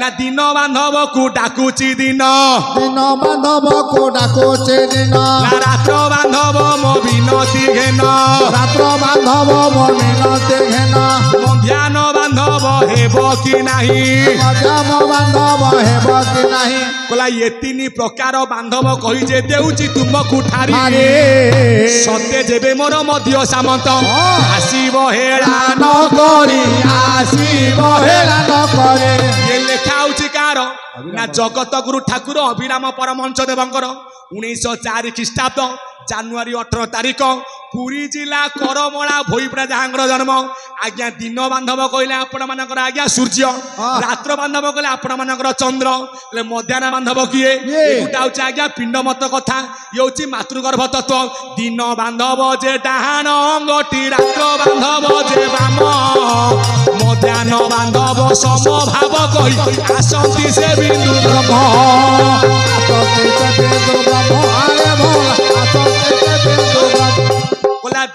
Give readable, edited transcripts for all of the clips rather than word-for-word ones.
आज्ञा दिन बांधव को डाकुची दिन बांधव को डाकुची दिन रात्र बांधव मो विनती घेन रात्र बांधव मो विनती घेन मध्यान बांधव हेब कि नाही मध्यान बांधव हेब कि नाही कहला ये तीन प्रकार बांधव कही जे देउची तुमको ठारी सत्य जेबे मोर मध्य सामंत आसीब हेळान करी आसीब हेळान करी ये लेखा होची कार ना जगत गुरु ठाकुर अभिराम परमहंस देवंकर 1904 ख्रीष्टाब्द जानुआरी 18 तारिख पुरी जिला करमला भोईपुरा जहांगर जन्म आज्ञा दिन बांधव कहले आपण मानकर आज्ञा सूर्य रात्र बांधव कहले आपण मानकर चंद्र मध्याह्न बांधव किए एटा होची आज्ञा पिंड मत कथा ये होची मातृगर्भ तत्व दिन बांधव जे डाहाण अंगटी रात्र बांधव जे बाम मध्याह्न बांधव समभाव कही आसंती से बिंदु ब्रह्म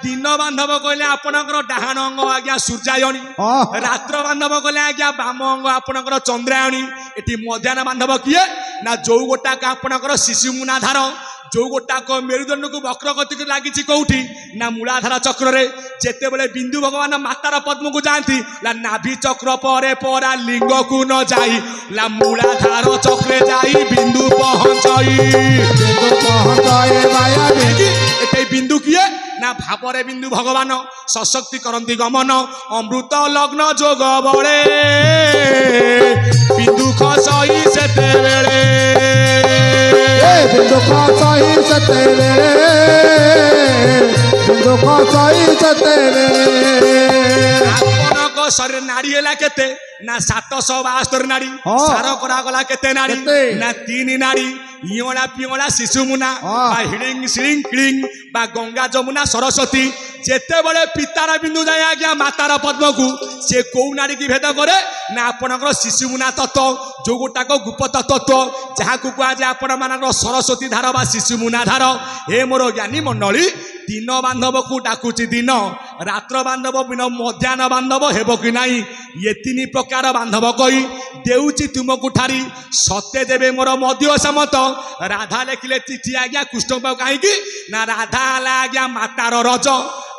दिन बांधव कहले आपणकर डाहाण अंग आज्ञा सूर्यायणी रात्र बांधव कहले आज्ञा बाम अंग आपणकर चंद्रायणी एटी मध्याह्न बांधव किए ना जो गोटाक आपणकर शिशु मुनाधार जो गोटाक मेरुदंड को वक्र गति लगी कौटी ना मूलाधार चक्र रे जेते बेले बिंदु भगवान मातार पद्म को जाती ला नाभि चक्र परे परा लिंग को न जाई ला मूलाधार चक्रे जाई बिंदु पहुंचाई एटे बिंदु किए ना भावरे बिंदु भगवान सशक्ति करंती गमन अमृत लग्न जोग बळे बिंदु खसई सेते बेले बिंदु खसई सेते बेले बिंदु खसई सेते बेले आपनक शरीर नाड़ी हैला केते ना 772 नाड़ी सार करा गला केते नाड़ी ना 3 नाड़ी इयोला पियोला शिशु मुना बा हिडिंग सिलिंग क्लिंग बा गंगा जमुना सरस्वती जेते बळे पितार बिंदु जाय आज्ञा मातार पद्म को से को नाड़ी की भेद करे ना आपनकर शिशु मुना तत्व जो गोटाक गुप्त तत्व जहा को कुआ जे आपण मानकर सरस्वती धार बा शिशु मुना धार हे मोर ज्ञानी मंडली दिन बांधव को डाकुची दिन रात्र बांधव बिन मध्याह्न बांधव हेब कि नाही ये तीन प्रकार बांधव कही देउची तुमको ठारी सत्य देवे मोर मध्य सामत राधा लेखिले चिठी आज्ञा कृष्ण कहीं ना राधा आज्ञा मातार रज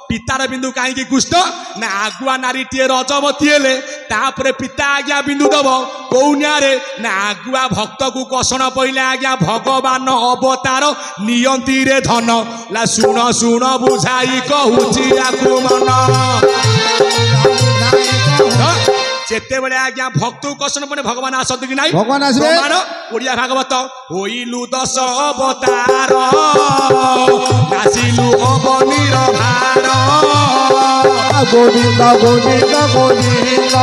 पितार बिंदु कहीं कृष्ण ना आगुआ नारी टे रजवती हेले तापरे पिता आज्ञा बिंदु दब कौनियारे ना आगुआ भक्त को कषण पइले आज्ञा भगवान अवतार नियंती रे धन ला सुन सुन बुझाई कहूची आकु मन जेते बेले आज्ञा भक्त कषण पड़े भगवान आसती कि नहीं भगवान आसबे ओडिया भागवत होइलु 10 अवतार नासिलु अवनीर भार गोविंद गोविंद गोविंद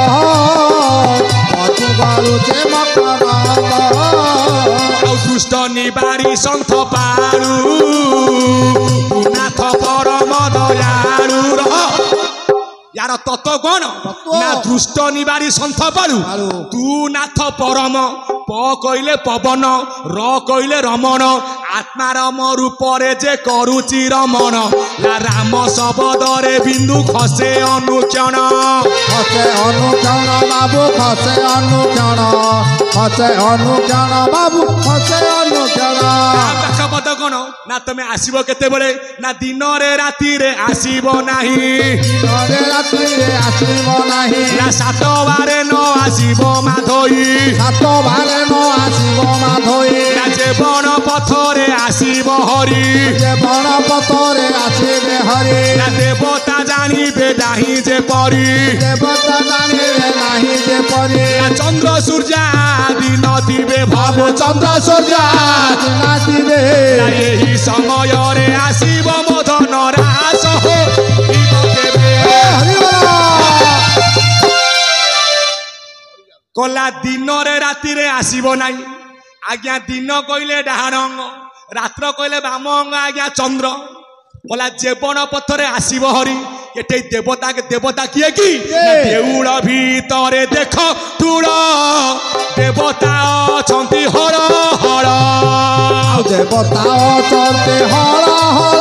अतु बालुचे मकरंद दुष्ट निबारी संथ पारू नाथ परम दयालु यार तत्व कौन ना दुष्ट निबारी संथ पालू तू नाथ परम प कहले पवन र कहले रमण आत्मा राम रूप रे जे करुची रमण ला राम शब्द रे बिंदु खसे अनुक्षण बाबू खसे अनुक्षण बाबू खसे अनुक्षण पद कौन ना तुम आसब केते बेले ना दिन रे राति रे आसब नाही ना 7 बारे न आसब माधोई ना जेबन पथरे आसब हरि ना देवता जानिबे नाही जे परी ना चंद्र सूर्य आदि नथिबे भव चंद्र सूर्य यही समय रे आसब मदन रास हो कला दिन रे राति रे आसब नाई आज्ञा दिन कहले डाहाण अंग रात्र कहले बाम अंग आज्ञा चंद्र कला जेबन पथरे आसब हरि एटे देवता के देवता किए कि देउल भीतरे देख तुड़ देवता अछंती हर हर देवता अछंती हर हर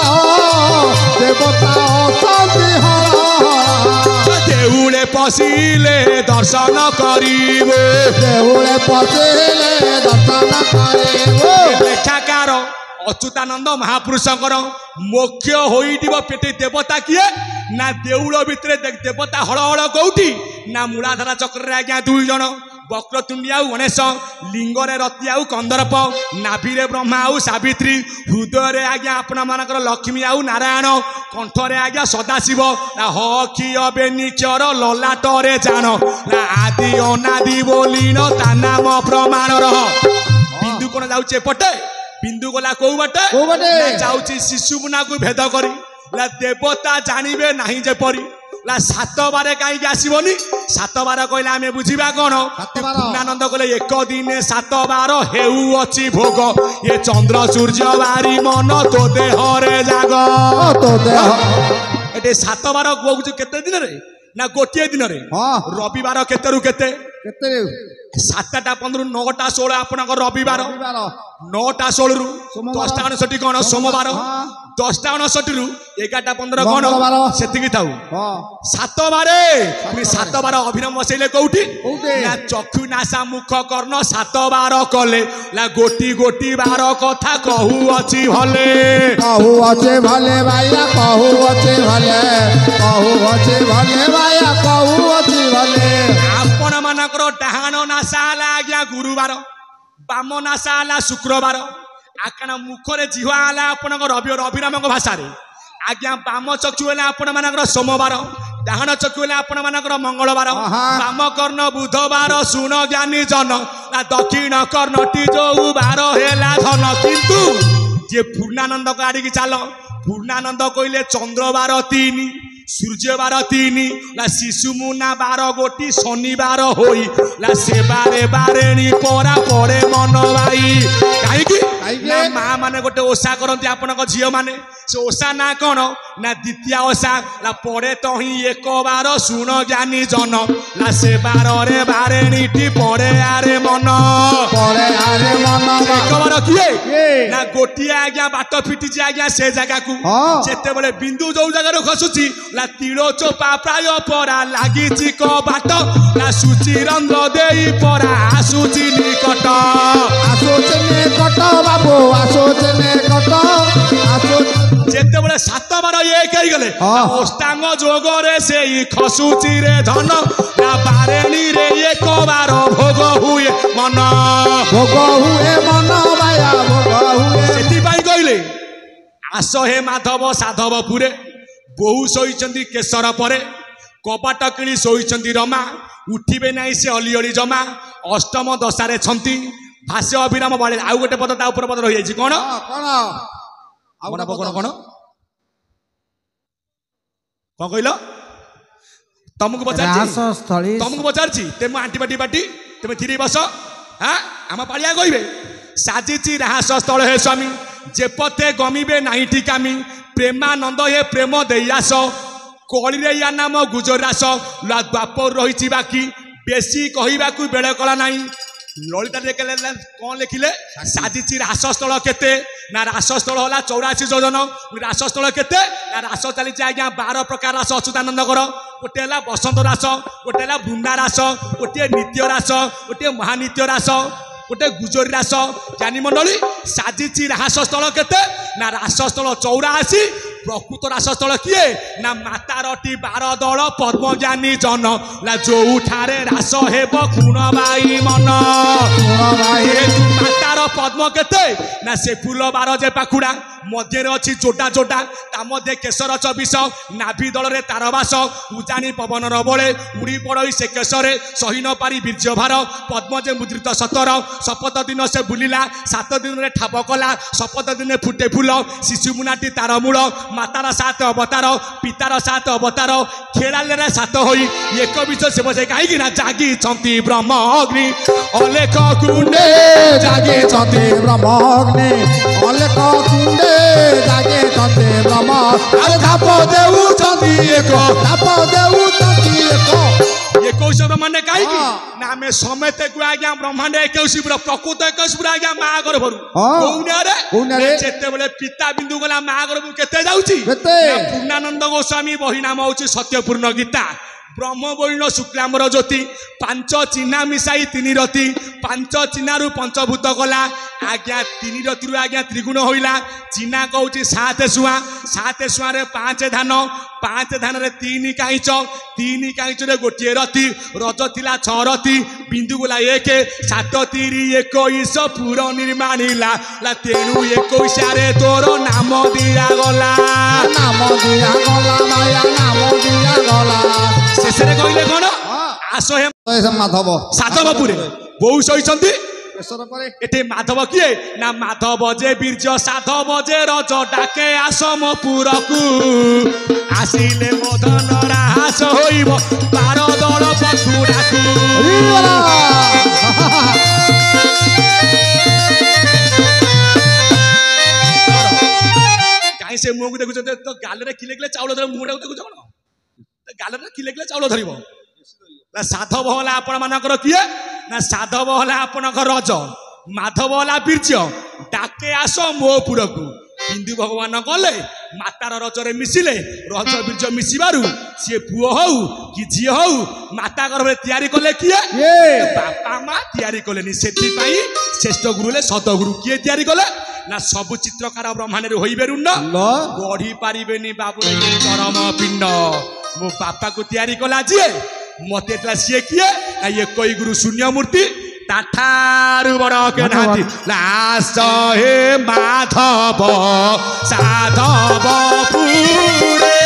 देवता अछंती हर हर देउले ପଶିଲେ ଦର୍ଶନ କରିବେ ଦେଉଳେ ପଶିଲେ ଦର୍ଶନ କରିବେ ଲେଖାକାର ଅଚ୍ୟୁତାନନ୍ଦ ମହାପୁରୁଷଙ୍କର ମୋକ୍ଷ ହୋଇଯିବ ପେଟେ ଦେବତା କିଏ ନା ଦେଉଳ ଭିତରେ ଦେବତା ହଳ ହଳ କୋଉଠି ନା ମୂଳାଧାରା ଚକ୍ରରେ ଆଜ୍ଞା 2 ଜଣ ବକ୍ରତୁଣ୍ଡି ଆଉ ଗଣେଶ ଲିଙ୍ଗରେ ରତି ଆଉ କନ୍ଦର୍ପ ନାଭିରେ ବ୍ରହ୍ମା ଆଉ ସାବିତ୍ରୀ ହୃଦୟରେ ଆଜ୍ଞା ଆପଣ ମାନଙ୍କର ଲକ୍ଷ୍ମୀ ଆଉ ନାରାୟଣ କଣ୍ଠରେ ଆଜ୍ଞା ସଦାଶିବ ହକ୍ଷିୟ ବେନିଚର ଲଲାଟରେ ଜାଣ ନା ଆଦି ଅନାଦି ବୋଲିନ ତା ନାମ ପ୍ରମାଣର ବିନ୍ଦୁ କଣ ଯାଉଛି ଏପଟେ ବିନ୍ଦୁ ଗଲା କୋଉ ବାଟେ ଯାଉଛି ଶିଶୁ ମୁନାକୁ ଭେଦ କରି ଦେବତା ଜାଣିବେ ନାହିଁ ଯେପରି 7 ବାର କାହିଁକି ଆସିବନି 7 ବାର କହିଲେ ଆମେ ବୁଝିବା କଣ ପୂର୍ଣ୍ଣାନନ୍ଦ କହିଲେ 1 ଦିନେ 7 ବାର ହେଉଅଛି ଭୋଗ ଏ ଚନ୍ଦ୍ର ସୂର୍ଯ୍ୟ ବାରି ମନ ତୋ ଦେହରେ ଜାଗ ତୋ ଦେହ ଏଠି 7 ବାର କହୁଛୁ କେତେ ଦିନରେ ନା ଗୋଟିଏ ଦିନରେ ରବିବାର କେତେରୁ କେତେ 7ଟା 15 9ଟା 16 ଆପଣଙ୍କ ରବିବାର 9ଟା 16 ରୁ 10ଟା 59 କଣ ସୋମବାର 10ଟା 59 ରୁ 11ଟା 15 କଣ ସେତିକି ଥାଉ 7 ବାରେ ପୁଣି 7 ବାର ଅଭିନବ ବସେଇଲେ କୋଉଠି ନା ଚକ୍ଷୁ ନାସା ମୁଖ କର୍ଣ୍ଣ 7 ବାର କଲେ ନା ଗୋଟି ଗୋଟି ବାର କଥା କହୁଅଛି ଭଲେ ଭାଇଆ କହୁଅଛି ଭଲେ ଭାଇଆ କହୁଅଛି ଭଲେ ଆପଣ ମାନଙ୍କର ଡାହାଣ ନାସା ହେଲା ଆଜ୍ଞା ଗୁରୁବାର ବାମ ନାସା ହେଲା ଶୁକ୍ରବାର ଆକାଣ ମୁଖରେ ଜିହ୍ୱା ହେଲା ଆପଣଙ୍କ ରବିରାମଙ୍କ ଭାଷାରେ ଆଜ୍ଞା ବାମ ଚକ୍ଷୁ ହେଲା ଆପଣ ମାନଙ୍କର ସୋମବାର ଡାହାଣ ଚକ୍ଷୁ ହେଲା ଆପଣ ମାନଙ୍କର ମଙ୍ଗଳବାର ବାମ କର୍ଣ୍ଣ ବୁଧବାର ଶୁଣ ଜ୍ଞାନୀ ଜନ ନା ଦକ୍ଷିଣ କର୍ଣ୍ଣଟି ଯୋଉ ବାର ହେଲା ଧନ କିନ୍ତୁ ଯେ ପୂର୍ଣ୍ଣାନନ୍ଦଙ୍କ ଆଡ଼ିକି ଚାଲ ପୂର୍ଣ୍ଣାନନ୍ଦ କହିଲେ ଚନ୍ଦ୍ରବାର 3 ସୂର୍ଯ୍ୟବାର 3 ନା ଶିଶୁ ମୁନା 12 ଗୋଟି ଶନିବାର ହୋଇ ନା ସେ ବାରେ ବାରେଣୀ ପରା ପଡ଼େ ମନ ଭାଇ କାହିଁକି ନା ମା ମାନେ ଗୋଟେ ଓଷା କରନ୍ତି ଆପଣଙ୍କ ଝିଅ ମାନେ ସେ ଓଷା ନା କଣ ନା ଦ୍ୱିତୀୟା ଓଷା ନା ପଡ଼େ ତହିଁ 1 ବାର ଶୁଣ ଜ୍ଞାନୀ ଜନ ନା ସେ ବାରରେ ବାରେଣୀଟି ପଡ଼େ ଆରେ ମନ 1 ବାର କିଏ ନା ଗୋଟିଏ ଆଜ୍ଞା ବାଟ ଫିଟିଛି ଆଜ୍ଞା ସେ ଜାଗାକୁ ଯେତେବେଳେ ବିନ୍ଦୁ ଯୋଉ ଜାଗାରୁ ଖସୁଛି ନା ତିଳ ଚୋପା ପ୍ରାୟ ପରା ଲାଗିଛି କବାଟ ନା ସୂଚି ରନ୍ଧ୍ର ଦେଇ ପରା ଆସୁଛି ନିକଟ ବାବୁ ଯେତେବେଳେ 7 ବାର 1 ହେଇଗଲେ ଅଷ୍ଟାଙ୍ଗ ଯୋଗରେ ସେଇ ଖସୁଛି ରେ ଧନ ନା ବାରେଣୀରେ 1 ବାର ଭୋଗ ହୁଏ ମନ ସେଥିପାଇଁ କହିଲେ ଆସ ହେ ମାଧବ ସାଧବପୁରେ ବୋହୁ ଶୋଇଛନ୍ତି କେଶର ପରେ କବାଟ କିଣି ଶୋଇଛନ୍ତି ରମା ଉଠିବେ ନାହିଁ ସେ ଅଲିଅଳି ଜମା ଅଷ୍ଟମ ଦଶାରେ ଛନ୍ତି ଭାଷ୍ୟ ଅଭିରାମ ବଳେ ଆଉ ଗୋଟେ ପଦ ତା ଉପର ପଦ ରହିଯାଇଛି କଣ କଣ କହିଲ ତମକୁ ପଚାରିଛି ତେମୁ ଆଣ୍ଟି ପାଟି ତେମେ ଥିରି ବସ ଆମ ପାଳିଆ କହିବେ ସାଜିଛି ରାହାସ ସ୍ଥଳ ହେ ସ୍ୱାମୀ ଯେପତେ ଗମିବେ ନାହିଁ ଠିକାମି ପ୍ରେମାନନ୍ଦ ହେ ପ୍ରେମ ଦେଇ ଆସ କଳିରେ ୟା ନାମ ଗୁଜରାସ ଦ୍ୱାପର ରହିଛି ବାକି ବେଶୀ କହିବାକୁ ବେଳ କଳା ନାହିଁ ଲଳିତା କଣ ଲେଖିଲେ ସାଜିଛି ରାସସ୍ଥଳ କେତେ ନା ରାସସ୍ଥଳ ହେଲା 84 ଯୋଜନ ରାସସ୍ଥଳ କେତେ ନା ରାସ ଚାଲିଛି ଆଜ୍ଞା 12 ପ୍ରକାର ରାସ ଅଚ୍ୟୁତାନନ୍ଦଙ୍କର ଗୋଟେ ହେଲା ବସନ୍ତ ରାସ ଗୋଟେ ହେଲା ବୃନ୍ଦା ରାସ ଗୋଟିଏ ନିତ୍ୟ ରାସ ଗୋଟିଏ ମହାନିତ୍ୟ ରାସ ଗୋଟେ ଗୁଜରୀ ରାସ ଜ୍ଞାନୀ ମଣ୍ଡଳୀ ସାଜିଛି ରାସସ୍ଥଳ କେତେ ନା ରାସସ୍ଥଳ 84 ପ୍ରକୃତ ରାସସ୍ଥଳ କିଏ ନା ମାତାରଟି 12 ଦଳ ପଦ୍ମଜ୍ଞାନୀ ଜନ ନା ଯୋଉଠାରେ ରାସ ହେବ ଖୁଣବାଇ ମନ ମାତାର ପଦ୍ମ କେତେ ନା ସେ ଫୁଲ 12 ଯେ ପାଖୁଡ଼ା ମଧ୍ୟରେ ଅଛି ଯୋଟା ତା ମଧ୍ୟରେ କେଶର 24 ନାଭି ଦଳରେ ତାର ବାସ ଉଜାଣି ପବନର ବଳେ ଉଡ଼ି ପଡ଼ଇ ସେ କେଶରେ ସହି ନ ପାରି ବୀର୍ଯ୍ୟ ଭାର ପଦ୍ମ ଯେ ମୁଦ୍ରିତ 17 ଶପଥ ଦିନ ସେ ବୁଲିଲା 7 ଦିନରେ ଠାବ କଲା ଶପଥ ଦିନେ ଫୁଟେ ଫୁଲ ଶିଶୁ ମୁନାଟି ତାର ମୂଳ ମାତାର 7 ଅବତାର ପିତାର 7 ଅବତାର ଖେଳାଳିରେ 7 ହୋଇ ଏକ ବିଷ ସେ ବସେ କାହିଁକି ନା ଜାଗିଛନ୍ତି ବ୍ରହ୍ମ ଅଗ୍ନି ଅଲେଖ କୁଣ୍ଡେ ଜାଗିଛନ୍ତି ବ୍ରହ୍ମ ଅଗ୍ନି ଅଲେଖ କୁଣ୍ଡେ ଜାଗିଛନ୍ତି ବ୍ରହ୍ମ ଧାପ ଦେଉଛନ୍ତି ଏକ 21 ମାନେ କାହିଁକି ନା ଆମେ ସମେତେ ଆଜ୍ଞା ବ୍ରହ୍ମାଣ୍ଡ 21 ପ୍ରକୃତ 21 ଆଜ୍ଞା ମା ଗର୍ଭରୁ ଯେତେବେଳେ ପିତା ବିନ୍ଦୁ ଗଲା ମା ଗର୍ଭରୁ କେତେ ଯାଉଛି ପୂର୍ଣ୍ଣାନନ୍ଦ ଗୋସ୍ୱାମୀ ବହି ନାମ ହଉଛି ସତ୍ୟପୂର୍ଣ୍ଣ ଗୀତା ब्रह्मवर्ण शुक्लाम्बर ज्योति पांच चिन्हा मिसाई तीन रति पांच चिन्ह पंचभूत गला आज्ञा तीन रति आज्ञा त्रिगुण होइला चिन्हा कहूँ सात सुआ रे पांच धान रे तीन काईच रे गोटे रति रज थिला 6 रति बिंदु गोला 1 7 3 21 पुर निर्माणिला तेणु 21 रे तोर नाम दिया गला माया नाम दिया गला शेष रे कहले कोन आसो हे माधव साधवपुरे बहु सहिचंती एटे माधव किए ना माधव जे बीर्ज साधव जे रज डाके आसमपुर को आसिले मदन रास होइब 12 दल पशु डाकू काई से मुंह को देखु तो गाल रे खिले चाउल धर मुंह देखु कोन गाल रे खिले चाउल धरिबो ना साधव होला आपण मानकर किए ना साधव होला आपणकर रज माधव होला बीर्ज डाके आस मोपुर को हिंदू भगवान गले मातार रजरे मिसिले रज बीर्ज मिसिबारु सी पुओ हौ कि झी हौ माता गर्भे तैयारी कले किए बापा माँ तैयारी कलेनी सेति पई श्रेष्ठ गुरुले सतगुरु किए तैयारी कले ना सब चित्रकार ब्रह्मांड रे होइबेरु न गढ़ी पारिबेनी बाबू चरम पिंड मो बापा को तैयारी कला जी मते सी किए ये कोई गुरु शून्य मूर्ति ताठारु बड़ के नाती लास हे माधव साधव पुरे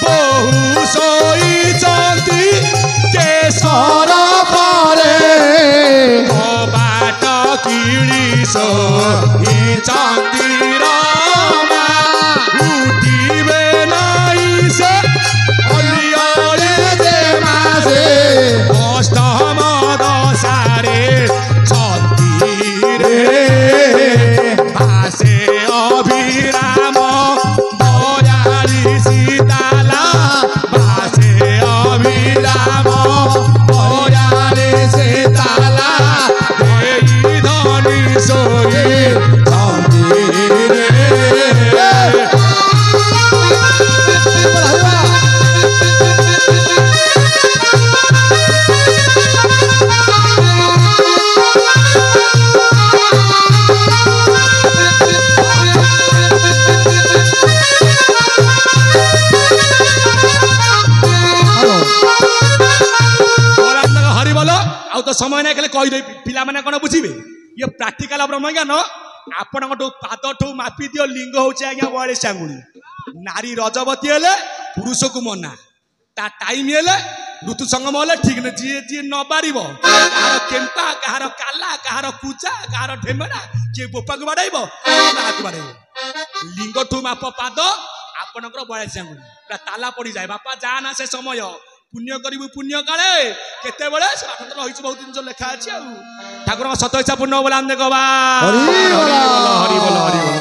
बहु सोई चंती केशर परे बाट किड़ी सो ही चंती रमा उठिबे नाई से अष्टम दशारे छती रे भासे अभिराम बयारी सीताला भासे अभिराम बयारी सीताला देई धनी सोई छती रे तो समय ना कहे कहीदे पिला माने कौन बुझे ये प्राक्टिकाल ब्रह्म ज्ञान आपण पाद ठू मापी दियो लिंग हूँ आज्ञा 42 आंगुली नारी रजवती हेले पुरुष को मना ता टाइम हेले ऋतु संगम हेले ठीक न जी जी न पारिब कहार केम्पा कहार काला कहार कुचा कहार ढेमरा किए बोपा को बाड़ाइब हाथ बाड़ाइब लिंग ठू माप पाद आपणकर 42 आंगुली ताला पड़ जाए बापा जा ना से समय पुण्य करू पुण्य काले केते बेले रही बहुत जिन लेखा अच्छी ठाकुर सत इच्छा पूर्ण बोला हरि बोल हरि बोल हरि बोल।